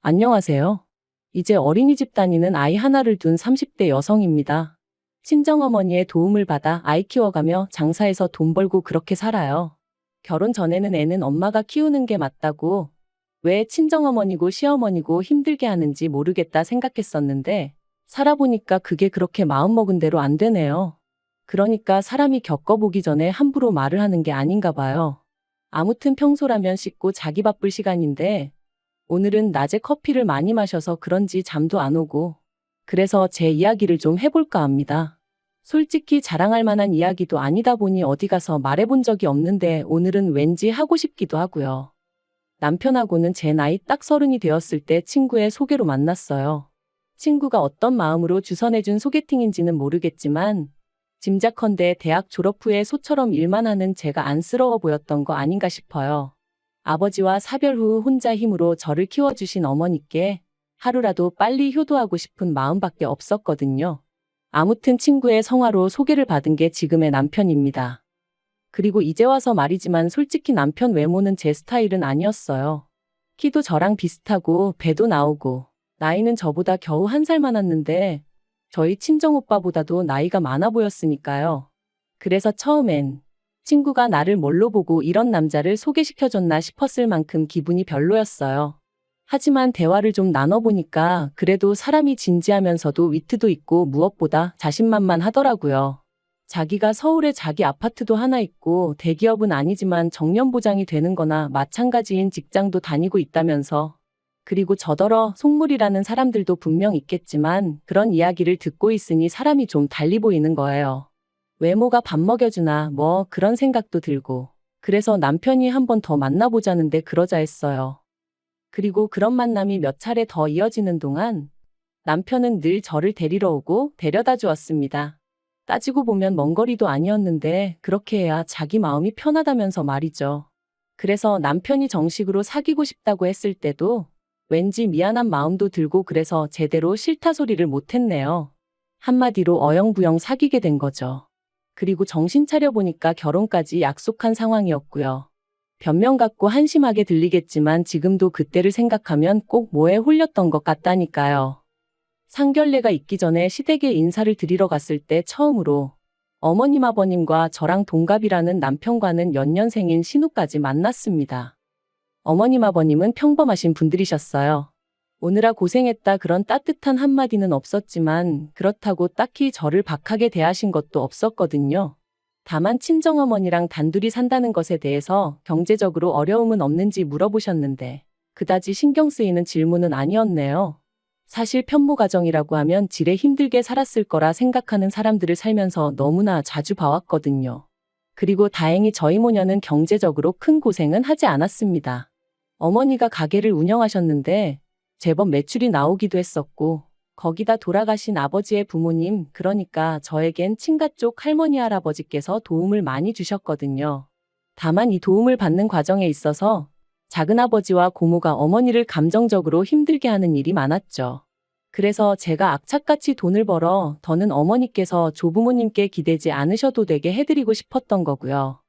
안녕하세요. 이제 어린이집 다니는 아이 하나를 둔 30대 여성입니다. 친정어머니의 도움을 받아 아이 키워가며 장사해서 돈 벌고 그렇게 살아요. 결혼 전에는 애는 엄마가 키우는 게 맞다고, 왜 친정어머니고 시어머니고 힘들게 하는지 모르겠다 생각했었는데, 살아보니까 그게 그렇게 마음먹은 대로 안 되네요. 그러니까 사람이 겪어보기 전에 함부로 말을 하는 게 아닌가 봐요. 아무튼 평소라면 씻고 자기 바쁠 시간인데, 오늘은 낮에 커피를 많이 마셔서 그런지 잠도 안 오고, 그래서 제 이야기를 좀 해볼까 합니다. 솔직히 자랑할 만한 이야기도 아니다 보니 어디 가서 말해본 적이 없는데 오늘은 왠지 하고 싶기도 하고요. 남편하고는 제 나이 딱 30이 되었을 때 친구의 소개로 만났어요. 친구가 어떤 마음으로 주선해준 소개팅인지는 모르겠지만, 짐작컨대 대학 졸업 후에 소처럼 일만 하는 제가 안쓰러워 보였던 거 아닌가 싶어요. 아버지와 사별 후 혼자 힘으로 저를 키워주신 어머니께 하루라도 빨리 효도하고 싶은 마음밖에 없었거든요. 아무튼 친구의 성화로 소개를 받은 게 지금의 남편입니다. 그리고 이제 와서 말이지만 솔직히 남편 외모는 제 스타일은 아니었어요. 키도 저랑 비슷하고 배도 나오고 나이는 저보다 겨우 1살 많았는데 저희 친정오빠보다도 나이가 많아 보였으니까요. 그래서 처음엔 친구가 나를 뭘로 보고 이런 남자를 소개시켜줬나 싶었을 만큼 기분이 별로였어요. 하지만 대화를 좀 나눠보니까 그래도 사람이 진지하면서도 위트도 있고 무엇보다 자신만만하더라고요. 자기가 서울에 자기 아파트도 하나 있고 대기업은 아니지만 정년보장이 되는 거나 마찬가지인 직장도 다니고 있다면서. 그리고 저더러 속물이라는 사람들도 분명 있겠지만 그런 이야기를 듣고 있으니 사람이 좀 달리 보이는 거예요. 외모가 밥 먹여주나 뭐 그런 생각도 들고, 그래서 남편이 한 번 더 만나보자는데 그러자 했어요. 그리고 그런 만남이 몇 차례 더 이어지는 동안 남편은 늘 저를 데리러 오고 데려다 주었습니다. 따지고 보면 먼 거리도 아니었는데 그렇게 해야 자기 마음이 편하다면서 말이죠. 그래서 남편이 정식으로 사귀고 싶다고 했을 때도 왠지 미안한 마음도 들고 그래서 제대로 싫다 소리를 못했네요. 한마디로 어영부영 사귀게 된 거죠. 그리고 정신 차려보니까 결혼까지 약속한 상황이었고요. 변명 같고 한심하게 들리겠지만 지금도 그때를 생각하면 꼭 뭐에 홀렸던 것 같다니까요. 상견례가 있기 전에 시댁에 인사를 드리러 갔을 때 처음으로 어머님 아버님과 저랑 동갑이라는 남편과는 연년생인 신우까지 만났습니다. 어머님 아버님은 평범하신 분들이셨어요. 오느라 고생했다 그런 따뜻한 한마디는 없었지만 그렇다고 딱히 저를 박하게 대하신 것도 없었거든요. 다만 친정어머니랑 단둘이 산다는 것에 대해서 경제적으로 어려움은 없는지 물어보셨는데 그다지 신경 쓰이는 질문은 아니었네요. 사실 편모 가정이라고 하면 지레 힘들게 살았을 거라 생각하는 사람들을 살면서 너무나 자주 봐왔거든요. 그리고 다행히 저희 모녀는 경제적으로 큰 고생은 하지 않았습니다. 어머니가 가게를 운영하셨는데 제법 매출이 나오기도 했었고, 거기다 돌아가신 아버지의 부모님, 그러니까 저에겐 친가 쪽 할머니 할아버지께서 도움을 많이 주셨거든요. 다만 이 도움을 받는 과정에 있어서 작은아버지와 고모가 어머니를 감정적으로 힘들게 하는 일이 많았죠. 그래서 제가 악착같이 돈을 벌어 더는 어머니께서 조부모님께 기대지 않으셔도 되게 해드리고 싶었던 거고요.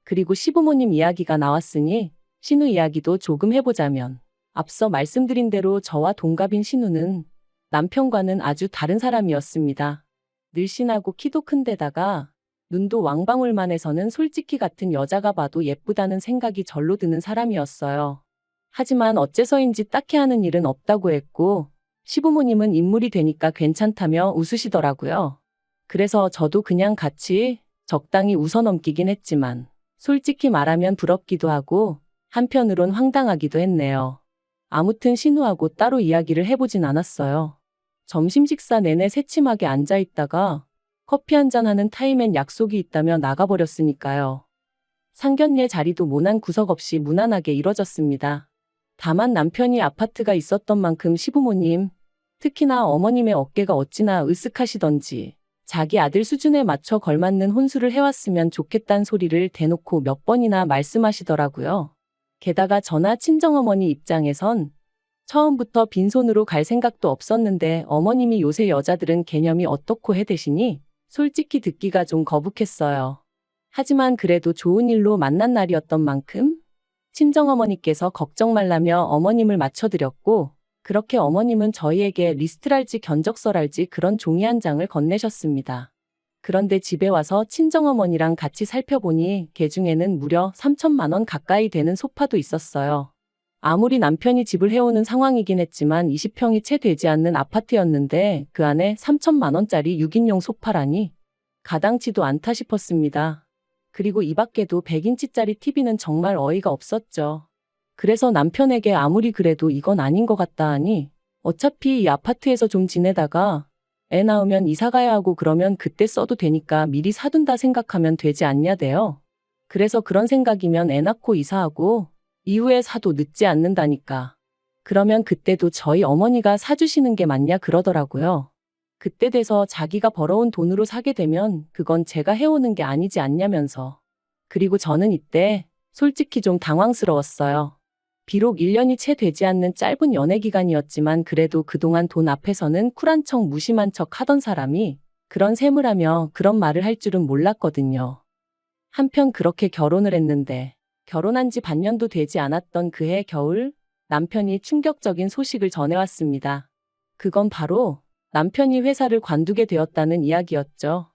그리고 시부모님 이야기가 나왔으니 신우 이야기도 조금 해보자면, 앞서 말씀드린 대로 저와 동갑인 신우는 남편과는 아주 다른 사람이었습니다. 늘씬하고 키도 큰 데다가 눈도 왕방울만 해서는 솔직히 같은 여자가 봐도 예쁘다는 생각이 절로 드는 사람이었어요. 하지만 어째서인지 딱히 하는 일은 없다고 했고 시부모님은 인물이 되니까 괜찮다며 웃으시더라고요. 그래서 저도 그냥 같이 적당히 웃어넘기긴 했지만 솔직히 말하면 부럽기도 하고 한편으론 황당하기도 했네요. 아무튼 신우하고 따로 이야기를 해보진 않았어요. 점심 식사 내내 새침하게 앉아있다가 커피 한잔 하는 타임엔 약속이 있다며 나가버렸으니까요. 상견례 자리도 모난 구석 없이 무난하게 이뤄졌습니다. 다만 남편이 아파트가 있었던 만큼 시부모님, 특히나 어머님의 어깨가 어찌나 으쓱하시던지 자기 아들 수준에 맞춰 걸맞는 혼수를 해왔으면 좋겠단 소리를 대놓고 몇 번이나 말씀하시더라고요. 게다가 저나 친정어머니 입장에선 처음부터 빈손으로 갈 생각도 없었는데 어머님이 요새 여자들은 개념이 어떻고 해대시니 솔직히 듣기가 좀 거북했어요. 하지만 그래도 좋은 일로 만난 날이었던 만큼 친정어머니께서 걱정 말라며 어머님을 맞춰드렸고 그렇게 어머님은 저희에게 리스트랄지 견적서랄지 그런 종이 한 장을 건네셨습니다. 그런데 집에 와서 친정어머니랑 같이 살펴보니 그 중에는 무려 3천만 원 가까이 되는 소파도 있었어요. 아무리 남편이 집을 해오는 상황이긴 했지만 20평이 채 되지 않는 아파트였는데 그 안에 3천만 원짜리 6인용 소파라니 가당치도 않다 싶었습니다. 그리고 이 밖에도 100인치짜리 TV는 정말 어이가 없었죠. 그래서 남편에게 아무리 그래도 이건 아닌 것 같다 하니 어차피 이 아파트에서 좀 지내다가 애 낳으면 이사 가야 하고 그러면 그때 써도 되니까 미리 사둔다 생각하면 되지 않냐대요. 그래서 그런 생각이면 애 낳고 이사하고 이후에 사도 늦지 않는다니까. 그러면 그때도 저희 어머니가 사주시는 게 맞냐 그러더라고요. 그때 돼서 자기가 벌어온 돈으로 사게 되면 그건 제가 해오는 게 아니지 않냐면서. 그리고 저는 이때 솔직히 좀 당황스러웠어요. 비록 1년이 채 되지 않는 짧은 연애 기간이었지만 그래도 그동안 돈 앞에서는 쿨한 척 무심한 척 하던 사람이 그런 셈을 하며 그런 말을 할 줄은 몰랐거든요. 한편 그렇게 결혼을 했는데 결혼한 지 반년도 되지 않았던 그해 겨울 남편이 충격적인 소식을 전해왔습니다. 그건 바로 남편이 회사를 관두게 되었다는 이야기였죠.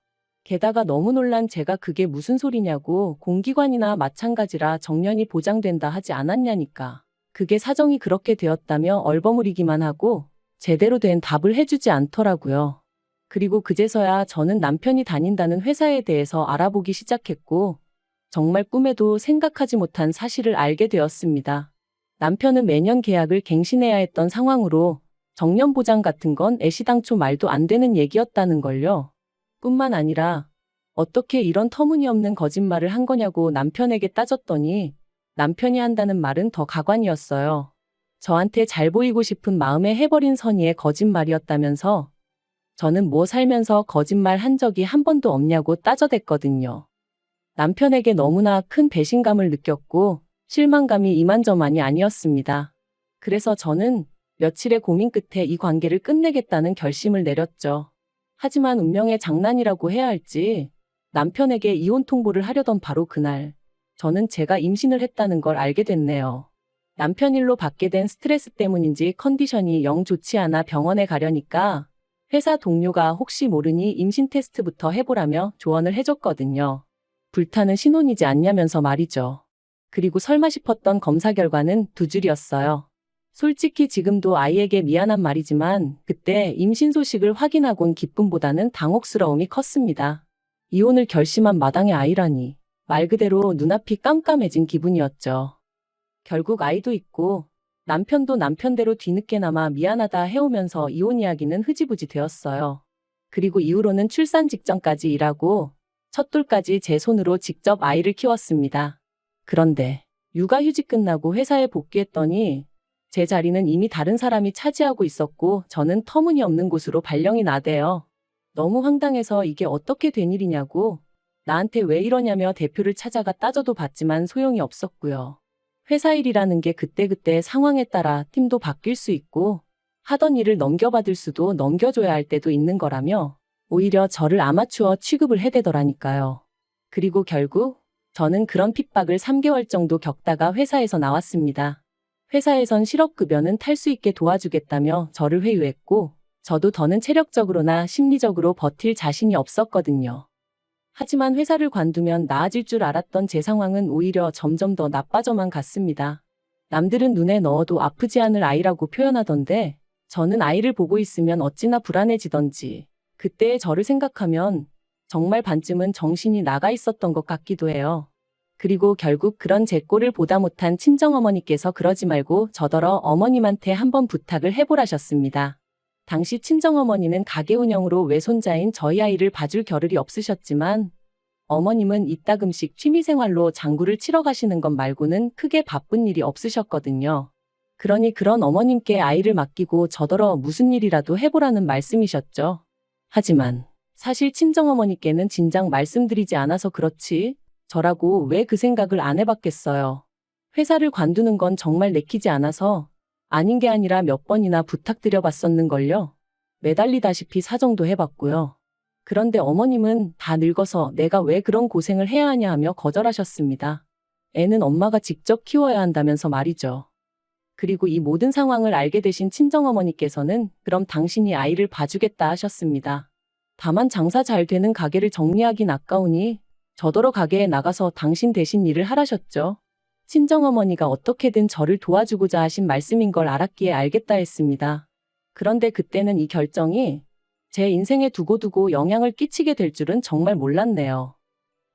게다가 너무 놀란 제가 그게 무슨 소리냐고 공기관이나 마찬가지라 정년이 보장된다 하지 않았냐니까. 그게 사정이 그렇게 되었다며 얼버무리기만 하고 제대로 된 답을 해주지 않더라고요. 그리고 그제서야 저는 남편이 다닌다는 회사에 대해서 알아보기 시작했고 정말 꿈에도 생각하지 못한 사실을 알게 되었습니다. 남편은 매년 계약을 갱신해야 했던 상황으로 정년 보장 같은 건 애시당초 말도 안 되는 얘기였다는 걸요. 뿐만 아니라 어떻게 이런 터무니없는 거짓말을 한 거냐고 남편에게 따졌더니 남편이 한다는 말은 더 가관이었어요. 저한테 잘 보이고 싶은 마음에 해버린 선의의 거짓말이었다면서 저는 뭐 살면서 거짓말 한 적이 한 번도 없냐고 따져댔거든요. 남편에게 너무나 큰 배신감을 느꼈고 실망감이 이만저만이 아니었습니다. 그래서 저는 며칠의 고민 끝에 이 관계를 끝내겠다는 결심을 내렸죠. 하지만 운명의 장난이라고 해야 할지 남편에게 이혼 통보를 하려던 바로 그날 저는 제가 임신을 했다는 걸 알게 됐네요. 남편 일로 받게 된 스트레스 때문인지 컨디션이 영 좋지 않아 병원에 가려니까 회사 동료가 혹시 모르니 임신 테스트부터 해보라며 조언을 해줬거든요. 불타는 신혼이지 않냐면서 말이죠. 그리고 설마 싶었던 검사 결과는 2줄이었어요. 솔직히 지금도 아이에게 미안한 말이지만 그때 임신 소식을 확인하곤 기쁨보다는 당혹스러움이 컸습니다. 이혼을 결심한 마당에 아이라니 말 그대로 눈앞이 깜깜해진 기분이었죠. 결국 아이도 있고 남편도 남편대로 뒤늦게나마 미안하다 해오면서 이혼 이야기는 흐지부지 되었어요. 그리고 이후로는 출산 직전까지 일하고 첫돌까지 제 손으로 직접 아이를 키웠습니다. 그런데 육아휴직 끝나고 회사에 복귀했더니 제 자리는 이미 다른 사람이 차지하고 있었고 저는 터무니없는 곳으로 발령이 나대요. 너무 황당해서 이게 어떻게 된 일이냐고 나한테 왜 이러냐며 대표를 찾아가 따져도 봤지만 소용이 없었고요. 회사 일이라는 게 그때그때 상황에 따라 팀도 바뀔 수 있고 하던 일을 넘겨받을 수도 넘겨줘야 할 때도 있는 거라며 오히려 저를 아마추어 취급을 해대더라니까요. 그리고 결국 저는 그런 핍박을 3개월 정도 겪다가 회사에서 나왔습니다. 회사에선 실업급여는 탈 수 있게 도와주겠다며 저를 회유했고 저도 더는 체력적으로나 심리적으로 버틸 자신이 없었거든요. 하지만 회사를 관두면 나아질 줄 알았던 제 상황은 오히려 점점 더 나빠져만 갔습니다. 남들은 눈에 넣어도 아프지 않을 아이라고 표현하던데 저는 아이를 보고 있으면 어찌나 불안해지던지 그때의 저를 생각하면 정말 반쯤은 정신이 나가 있었던 것 같기도 해요. 그리고 결국 그런 제 꼴을 보다 못한 친정어머니께서 그러지 말고 저더러 어머님한테 한번 부탁을 해보라셨습니다. 당시 친정어머니는 가게 운영으로 외손자인 저희 아이를 봐줄 겨를이 없으셨지만 어머님은 이따금씩 취미생활로 장구를 치러 가시는 것 말고는 크게 바쁜 일이 없으셨거든요. 그러니 그런 어머님께 아이를 맡기고 저더러 무슨 일이라도 해보라는 말씀이셨죠. 하지만 사실 친정어머니께는 진작 말씀드리지 않아서 그렇지 저라고 왜 그 생각을 안 해봤겠어요. 회사를 관두는 건 정말 내키지 않아서 아닌 게 아니라 몇 번이나 부탁드려봤었는걸요. 매달리다시피 사정도 해봤고요. 그런데 어머님은 다 늙어서 내가 왜 그런 고생을 해야 하냐 하며 거절하셨습니다. 애는 엄마가 직접 키워야 한다면서 말이죠. 그리고 이 모든 상황을 알게 되신 친정어머니께서는 그럼 당신이 아이를 봐주겠다 하셨습니다. 다만 장사 잘 되는 가게를 정리하긴 아까우니 저더러 가게에 나가서 당신 대신 일을 하라셨죠. 친정어머니가 어떻게든 저를 도와주고자 하신 말씀인 걸 알았기에 알겠다 했습니다. 그런데 그때는 이 결정이 제 인생에 두고두고 영향을 끼치게 될 줄은 정말 몰랐네요.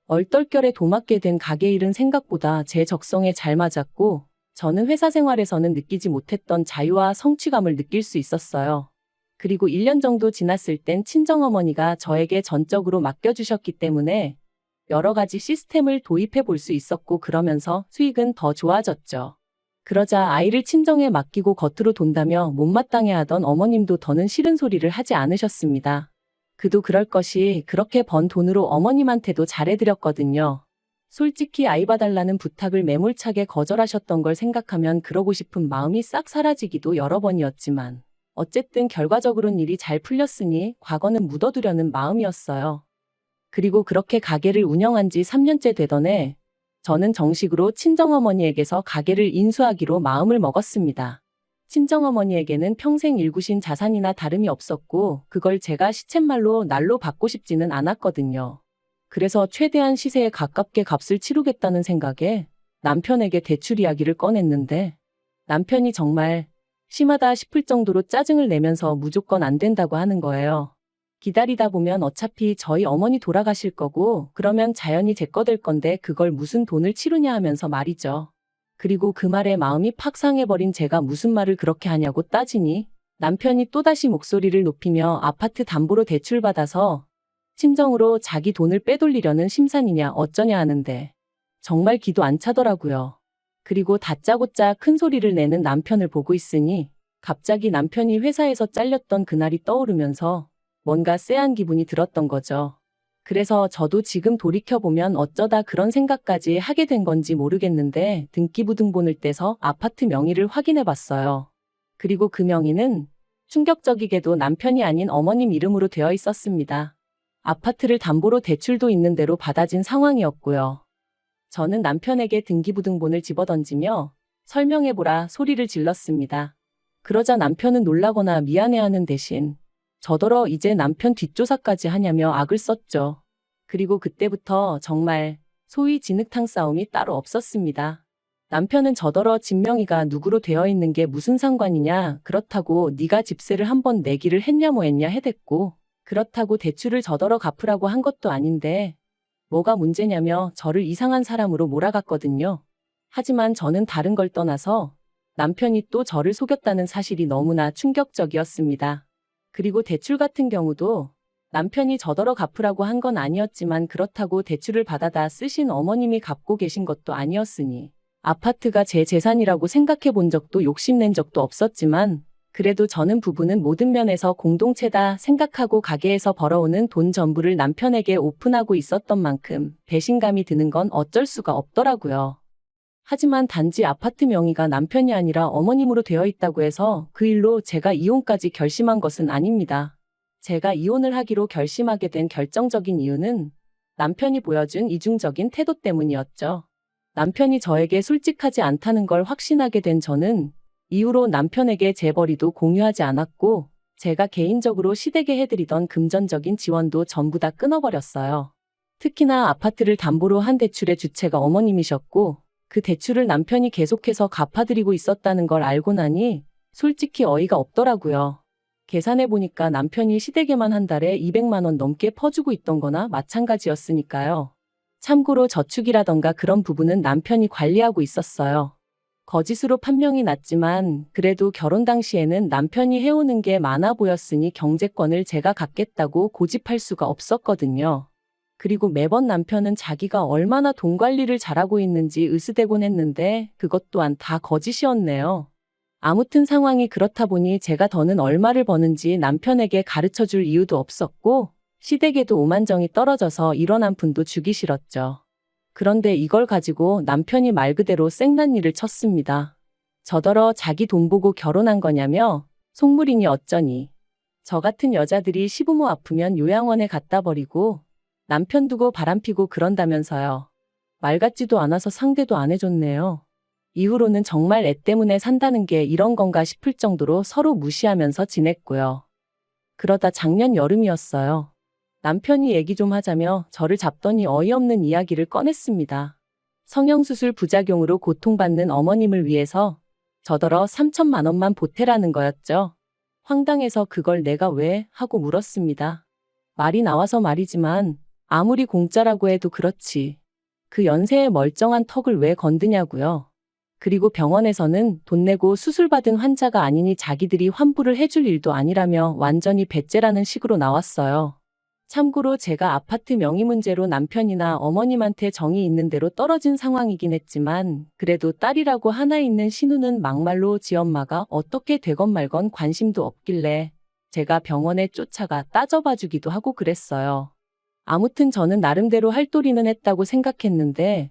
얼떨결에 도맡게 된 가게 일은 생각보다 제 적성에 잘 맞았고 저는 회사 생활에서는 느끼지 못했던 자유와 성취감을 느낄 수 있었어요. 그리고 1년 정도 지났을 땐 친정어머니가 저에게 전적으로 맡겨주셨기 때문에 여러 가지 시스템을 도입해 볼 수 있었고 그러면서 수익은 더 좋아졌죠. 그러자 아이를 친정에 맡기고 겉으로 돈다며 못마땅해 하던 어머님도 더는 싫은 소리를 하지 않으셨습니다. 그도 그럴 것이 그렇게 번 돈으로 어머님한테도 잘해드렸거든요. 솔직히 아이 봐달라는 부탁을 매몰차게 거절하셨던 걸 생각하면 그러고 싶은 마음이 싹 사라지기도 여러 번이었지만 어쨌든 결과적으로는 일이 잘 풀렸으니 과거는 묻어두려는 마음이었어요. 그리고 그렇게 가게를 운영한 지 3년째 되던 해 저는 정식으로 친정어머니에게서 가게를 인수하기로 마음을 먹었습니다. 친정어머니에게는 평생 일구신 자산이나 다름이 없었고 그걸 제가 시쳇말로 날로 받고 싶지는 않았거든요. 그래서 최대한 시세에 가깝게 값을 치르겠다는 생각에 남편에게 대출 이야기를 꺼냈는데 남편이 정말 심하다 싶을 정도로 짜증을 내면서 무조건 안 된다고 하는 거예요. 기다리다 보면 어차피 저희 어머니 돌아가실 거고 그러면 자연히 제 거 될 건데 그걸 무슨 돈을 치르냐 하면서 말이죠. 그리고 그 말에 마음이 팍 상해버린 제가 무슨 말을 그렇게 하냐고 따지니 남편이 또다시 목소리를 높이며 아파트 담보로 대출받아서 친정으로 자기 돈을 빼돌리려는 심산이냐 어쩌냐 하는데 정말 기도 안 차더라고요. 그리고 다짜고짜 큰 소리를 내는 남편을 보고 있으니 갑자기 남편이 회사에서 잘렸던 그날이 떠오르면서 뭔가 쎄한 기분이 들었던 거죠. 그래서 저도 지금 돌이켜보면 어쩌다 그런 생각까지 하게 된 건지 모르겠는데 등기부등본을 떼서 아파트 명의를 확인해 봤어요. 그리고 그 명의는 충격적이게도 남편이 아닌 어머님 이름으로 되어 있었습니다. 아파트를 담보로 대출도 있는 대로 받아진 상황이었고요. 저는 남편에게 등기부등본을 집어던지며 설명해보라 소리를 질렀습니다. 그러자 남편은 놀라거나 미안해하는 대신 저더러 이제 남편 뒷조사까지 하냐며 악을 썼죠. 그리고 그때부터 정말 소위 진흙탕 싸움이 따로 없었습니다. 남편은 저더러 집 명의가 누구로 되어 있는 게 무슨 상관이냐, 그렇다고 네가 집세를 한번 내기를 했냐 뭐 했냐 해댔고 그렇다고 대출을 저더러 갚으라고 한 것도 아닌데 뭐가 문제냐며 저를 이상한 사람으로 몰아갔거든요. 하지만 저는 다른 걸 떠나서 남편이 또 저를 속였다는 사실이 너무나 충격적이었습니다. 그리고 대출 같은 경우도 남편이 저더러 갚으라고 한 건 아니었지만 그렇다고 대출을 받아다 쓰신 어머님이 갚고 계신 것도 아니었으니 아파트가 제 재산이라고 생각해 본 적도 욕심낸 적도 없었지만 그래도 저는 부부는 모든 면에서 공동체다 생각하고 가게에서 벌어오는 돈 전부를 남편에게 오픈하고 있었던 만큼 배신감이 드는 건 어쩔 수가 없더라고요. 하지만 단지 아파트 명의가 남편이 아니라 어머님으로 되어 있다고 해서 그 일로 제가 이혼까지 결심한 것은 아닙니다. 제가 이혼을 하기로 결심하게 된 결정적인 이유는 남편이 보여준 이중적인 태도 때문이었죠. 남편이 저에게 솔직하지 않다는 걸 확신하게 된 저는 이후로 남편에게 재벌이도 공유하지 않았고 제가 개인적으로 시댁에 해드리던 금전적인 지원도 전부 다 끊어버렸어요. 특히나 아파트를 담보로 한 대출의 주체가 어머님이셨고 그 대출을 남편이 계속해서 갚아드리고 있었다는 걸 알고 나니 솔직히 어이가 없더라고요. 계산해보니까 남편이 시댁에만 한 달에 200만 원 넘게 퍼주고 있던 거나 마찬가지였으니까요. 참고로 저축이라던가 그런 부분은 남편이 관리하고 있었어요. 거짓으로 판명이 났지만 그래도 결혼 당시에는 남편이 해오는 게 많아 보였으니 경제권을 제가 갖겠다고 고집할 수가 없었거든요. 그리고 매번 남편은 자기가 얼마나 돈 관리를 잘하고 있는지 으스대곤 했는데 그것 또한 다 거짓이었네요. 아무튼 상황이 그렇다 보니 제가 더는 얼마를 버는지 남편에게 가르쳐줄 이유도 없었고 시댁에도 오만정이 떨어져서 이런 한 푼도 주기 싫었죠. 그런데 이걸 가지고 남편이 말 그대로 생난리를 쳤습니다. 저더러 자기 돈 보고 결혼한 거냐며 속물이니 어쩌니. 저 같은 여자들이 시부모 아프면 요양원에 갖다 버리고 남편 두고 바람피고 그런다면서요. 말 같지도 않아서 상대도 안 해줬네요. 이후로는 정말 애 때문에 산다는 게 이런 건가 싶을 정도로 서로 무시하면서 지냈고요. 그러다 작년 여름이었어요. 남편이 얘기 좀 하자며 저를 잡더니 어이없는 이야기를 꺼냈습니다. 성형수술 부작용으로 고통받는 어머님을 위해서 저더러 3천만 원만 보태라는 거였죠. 황당해서 그걸 내가 왜 하고 물었습니다. 말이 나와서 말이지만 아무리 공짜라고 해도 그렇지. 그 연세에 멀쩡한 턱을 왜 건드냐고요. 그리고 병원에서는 돈 내고 수술받은 환자가 아니니 자기들이 환불을 해줄 일도 아니라며 완전히 배째라는 식으로 나왔어요. 참고로 제가 아파트 명의 문제로 남편이나 어머님한테 정이 있는 대로 떨어진 상황이긴 했지만 그래도 딸이라고 하나 있는 신우는 막말로 지엄마가 어떻게 되건 말건 관심도 없길래 제가 병원에 쫓아가 따져봐 주기도 하고 그랬어요. 아무튼 저는 나름대로 할도리는 했다고 생각했는데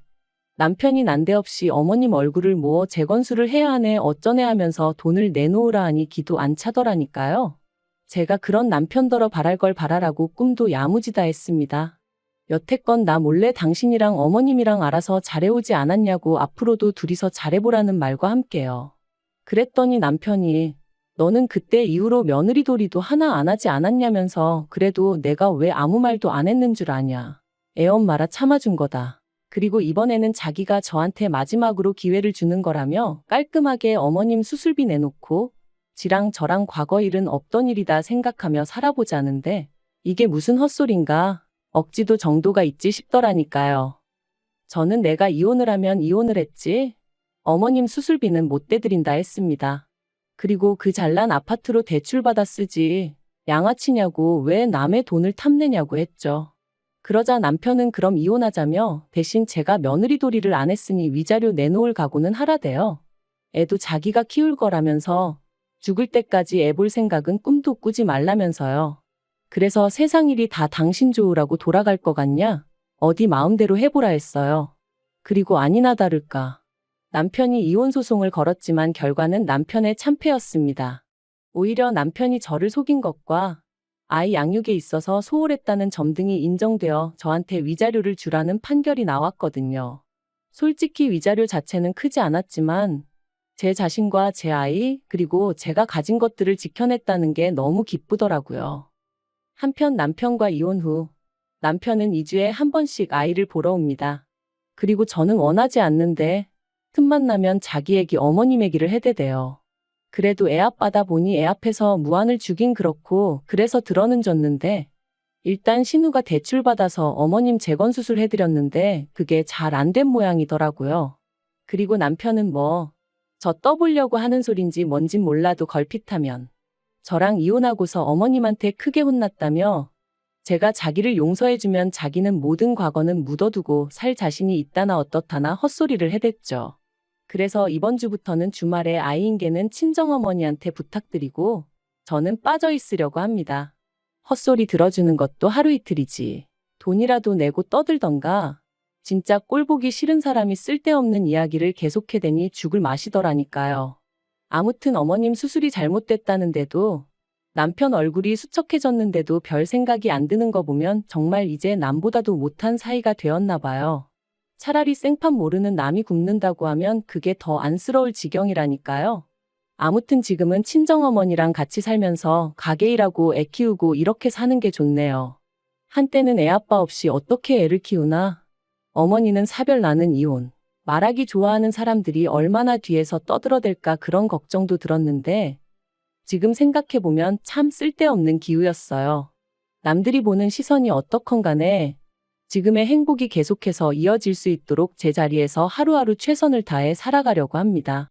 남편이 난데없이 어머님 얼굴을 모어 재건수를 해야 하네 어쩌네 하면서 돈을 내놓으라 하니 기도 안 차더라니까요. 제가 그런 남편더러 바랄 걸 바라라고 꿈도 야무지다 했습니다. 여태껏 나 몰래 당신이랑 어머님이랑 알아서 잘해오지 않았냐고 앞으로도 둘이서 잘해보라는 말과 함께요. 그랬더니 남편이 너는 그때 이후로 며느리 도리도 하나 안 하지 않았냐면서 그래도 내가 왜 아무 말도 안 했는 줄 아냐. 애엄마라 참아준 거다. 그리고 이번에는 자기가 저한테 마지막으로 기회를 주는 거라며 깔끔하게 어머님 수술비 내놓고 지랑 저랑 과거 일은 없던 일이다 생각하며 살아보자는데 이게 무슨 헛소린가 억지도 정도가 있지 싶더라니까요. 저는 내가 이혼을 하면 이혼을 했지 어머님 수술비는 못 대드린다 했습니다. 그리고 그 잘난 아파트로 대출받아 쓰지 양아치냐고 왜 남의 돈을 탐내냐고 했죠. 그러자 남편은 그럼 이혼하자며 대신 제가 며느리 도리를 안 했으니 위자료 내놓을 각오는 하라대요. 애도 자기가 키울 거라면서 죽을 때까지 애 볼 생각은 꿈도 꾸지 말라면서요. 그래서 세상 일이 다 당신 좋으라고 돌아갈 것 같냐? 어디 마음대로 해보라 했어요. 그리고 아니나 다를까. 남편이 이혼 소송을 걸었지만 결과는 남편의 참패였습니다. 오히려 남편이 저를 속인 것과 아이 양육에 있어서 소홀했다는 점 등이 인정되어 저한테 위자료를 주라는 판결이 나왔거든요. 솔직히 위자료 자체는 크지 않았지만 제 자신과 제 아이 그리고 제가 가진 것들을 지켜냈다는 게 너무 기쁘더라고요. 한편 남편과 이혼 후 남편은 2주에 한 번씩 아이를 보러 옵니다. 그리고 저는 원하지 않는데 틈만 나면 자기 얘기 어머님 얘기를 해대대요. 그래도 애 아빠다 보니 애 앞에서 무안을 주긴 그렇고 그래서 들어는 줬는데 일단 신우가 대출받아서 어머님 재건수술 해드렸는데 그게 잘 안 된 모양이더라고요. 그리고 남편은 저 떠보려고 하는 소린지 뭔진 몰라도 걸핏하면 저랑 이혼하고서 어머님한테 크게 혼났다며 제가 자기를 용서해주면 자기는 모든 과거는 묻어두고 살 자신이 있다나 어떻다나 헛소리를 해댔죠. 그래서 이번 주부터는 주말에 아이인계는 친정어머니한테 부탁드리고 저는 빠져 있으려고 합니다. 헛소리 들어주는 것도 하루 이틀이지. 돈이라도 내고 떠들던가. 진짜 꼴보기 싫은 사람이 쓸데없는 이야기를 계속해대니 죽을 맛이더라니까요. 아무튼 어머님 수술이 잘못됐다는데도 남편 얼굴이 수척해졌는데도 별 생각이 안 드는 거 보면 정말 이제 남보다도 못한 사이가 되었나 봐요. 차라리 생판 모르는 남이 굶는다고 하면 그게 더 안쓰러울 지경이라니까요. 아무튼 지금은 친정어머니랑 같이 살면서 가게 일하고 애 키우고 이렇게 사는 게 좋네요. 한때는 애 아빠 없이 어떻게 애를 키우나? 어머니는 사별 나는 이혼. 말하기 좋아하는 사람들이 얼마나 뒤에서 떠들어댈까 그런 걱정도 들었는데 지금 생각해보면 참 쓸데없는 기우였어요. 남들이 보는 시선이 어떻건 간에 지금의 행복이 계속해서 이어질 수 있도록 제자리에서 하루하루 최선을 다해 살아가려고 합니다.